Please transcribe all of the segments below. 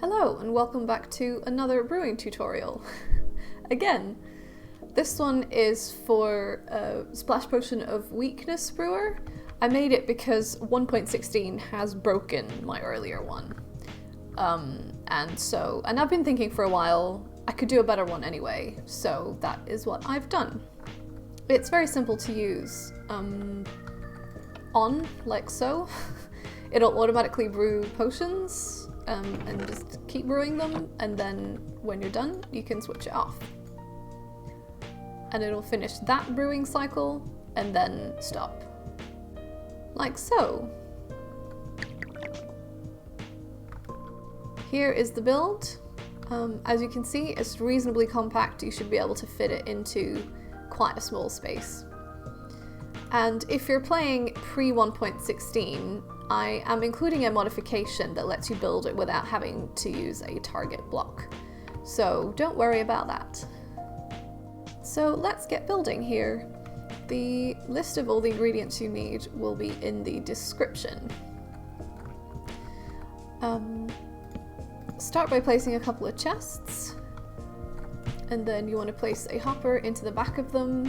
Hello and welcome back to another brewing tutorial. Again, this one is for Splash Potion of Weakness Brewer. I made it because 1.16 has broken my earlier one. And I've been thinking for a while I could do a better one anyway, so that is what I've done. It's very simple to use. Like so. It'll automatically brew potions and just keep brewing them, and then when you're done you can switch it off. And it'll finish that brewing cycle and then stop. Like so. Here is the build. As you can see, it's reasonably compact. You should be able to fit it into quite a small space. And if you're playing pre 1.16, I am including a modification that lets you build it without having to use a target block. So don't worry about that. So let's get building here. The list of all the ingredients you need will be in the description. Start by placing a couple of chests, and then you want to place a hopper into the back of them.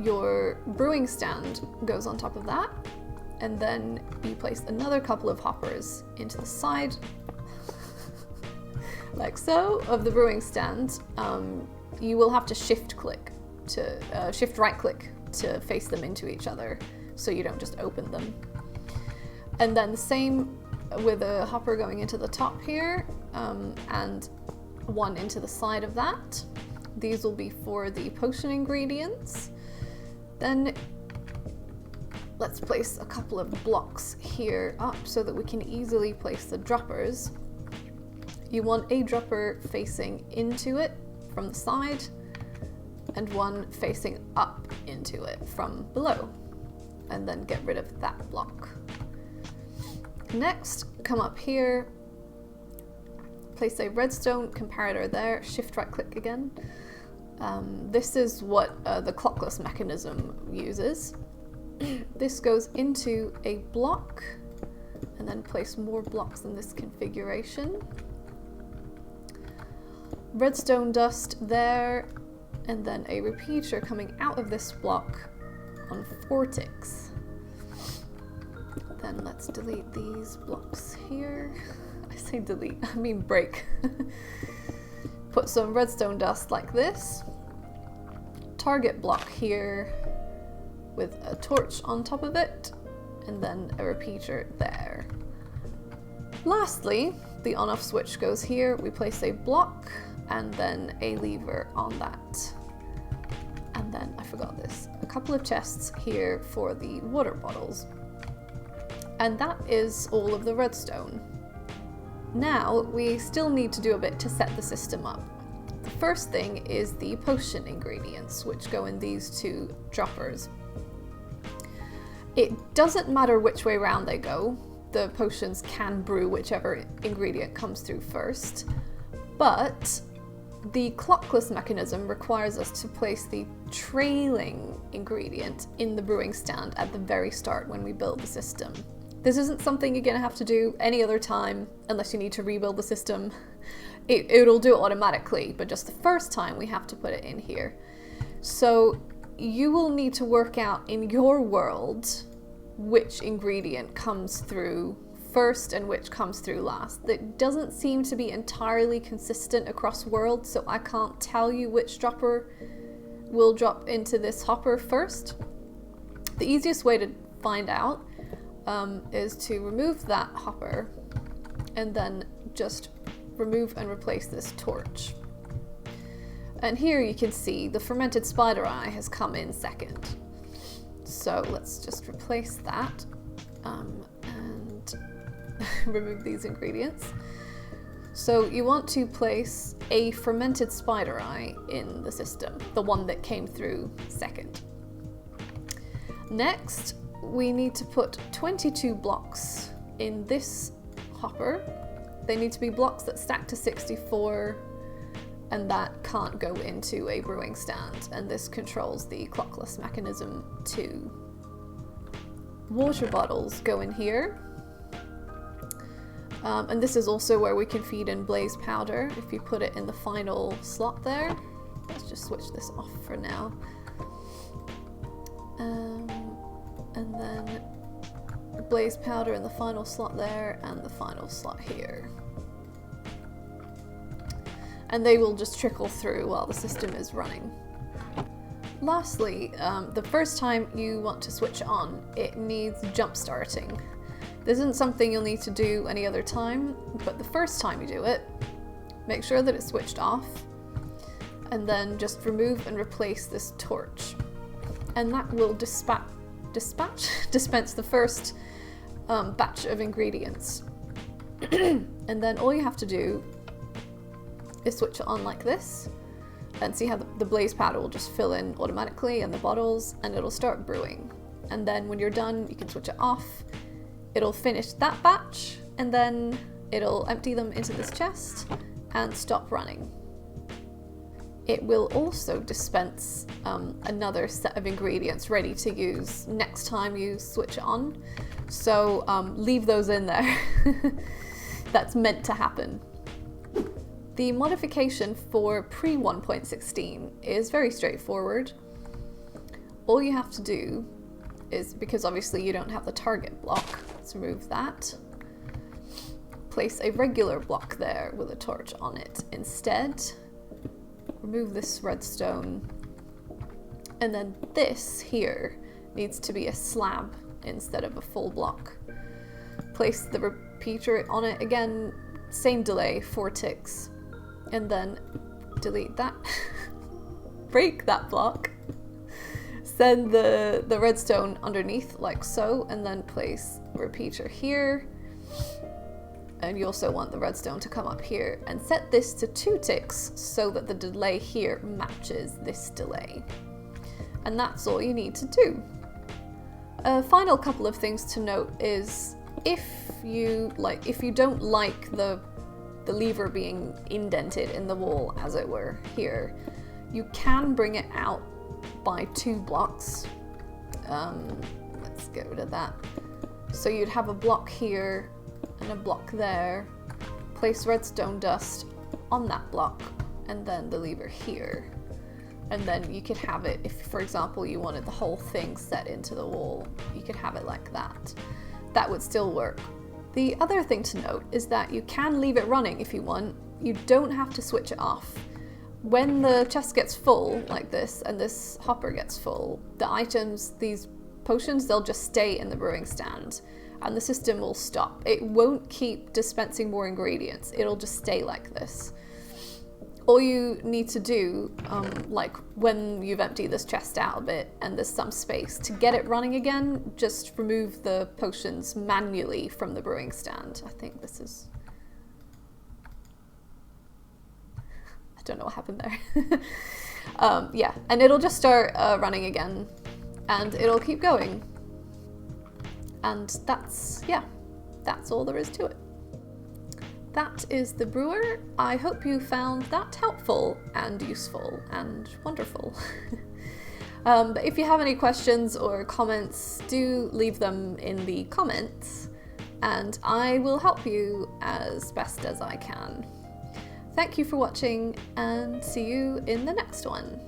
Your brewing stand goes on top of that, and then you place another couple of hoppers into the side, like so, of the brewing stand. You will have to shift right click to face them into each other, so you don't just open them. And then the same with a hopper going into the top here, and one into the side of that. These will be for the potion ingredients. Then let's place a couple of blocks here up so that we can easily place the droppers. You want a dropper facing into it from the side and one facing up into it from below, and then get rid of that block. Next, come up here, place a redstone comparator there, shift right click again. This is what the Clockless mechanism uses. This goes into a block, and then place more blocks in this configuration. Redstone dust there, and then a repeater coming out of this block on 4 ticks. Then let's delete these blocks here. I say delete, I mean break. Put some redstone dust like this. Target block here with a torch on top of it, and then a repeater there. Lastly, the on-off switch goes here. We place a block and then a lever on that. And then, I forgot this, a couple of chests here for the water bottles. And that is all of the redstone. Now, we still need to do a bit to set the system up. The first thing is the potion ingredients, which go in these 2 droppers. It doesn't matter which way around they go. The potions can brew whichever ingredient comes through first, but the Clockless mechanism requires us to place the trailing ingredient in the brewing stand at the very start when we build the system. This isn't something you're going to have to do any other time unless you need to rebuild the system. It'll do it automatically, but just the first time we have to put it in here. So you will need to work out in your world which ingredient comes through first and which comes through last. That doesn't seem to be entirely consistent across worlds, so I can't tell you which dropper will drop into this hopper first. The easiest way to find out is to remove that hopper and then just remove and replace this torch. And here you can see the fermented spider eye has come in second. So let's just replace that and remove these ingredients. So you want to place a fermented spider eye in the system, the one that came through second. Next, we need to put 22 blocks in this hopper. They need to be blocks that stack to 64 and that can't go into a brewing stand, and this controls the Clockless mechanism too. Water bottles go in here, And this is also where we can feed in blaze powder if you put it in the final slot there. Let's just switch this off for now. And then blaze powder in the final slot there and the final slot here. And they will just trickle through while the system is running. Lastly, the first time you want to switch on, it needs jump starting. This isn't something you'll need to do any other time, but the first time you do it, make sure that it's switched off, and then just remove and replace this torch. And that will dispense the first batch of ingredients. And then all you have to do is switch it on like this, and see how the blaze powder will just fill in automatically in the bottles, and it'll start brewing. And then when you're done, you can switch it off. It'll finish that batch, and then it'll empty them into this chest and stop running. It will also dispense another set of ingredients ready to use next time you switch it on. So leave those in there. That's meant to happen. The modification for pre 1.16 is very straightforward. All you have to do is, because obviously you don't have the target block, let's remove that. Place a regular block there with a torch on it instead. Remove this redstone. And then this here needs to be a slab instead of a full block. Place the repeater on it again, same delay, 4 ticks. And then delete that. Break that block. Send the redstone underneath like so, and then place a repeater here. And you also want the redstone to come up here, and set this to 2 ticks so that the delay here matches this delay. And that's all you need to do. A final couple of things to note is if you don't like the lever being indented in the wall, as it were, here, you can bring it out by 2 blocks. Let's get rid of that. So you'd have a block here and a block there. Place redstone dust on that block, and then the lever here. And then you could have it, if for example you wanted the whole thing set into the wall, you could have it like that. That would still work. The other thing to note is that you can leave it running if you want. You don't have to switch it off. When the chest gets full, like this, and this hopper gets full, the items, these potions, they'll just stay in the brewing stand, and the system will stop. It won't keep dispensing more ingredients, it'll just stay like this. All you need to do, like when you've emptied this chest out a bit and there's some space, to get it running again, just remove the potions manually from the brewing stand. I think this is... I don't know what happened there. Yeah, and it'll just start running again, and it'll keep going. And that's all there is to it. That is the brewer. I hope you found that helpful and useful and wonderful. But if you have any questions or comments, do leave them in the comments, and I will help you as best as I can. Thank you for watching, and see you in the next one.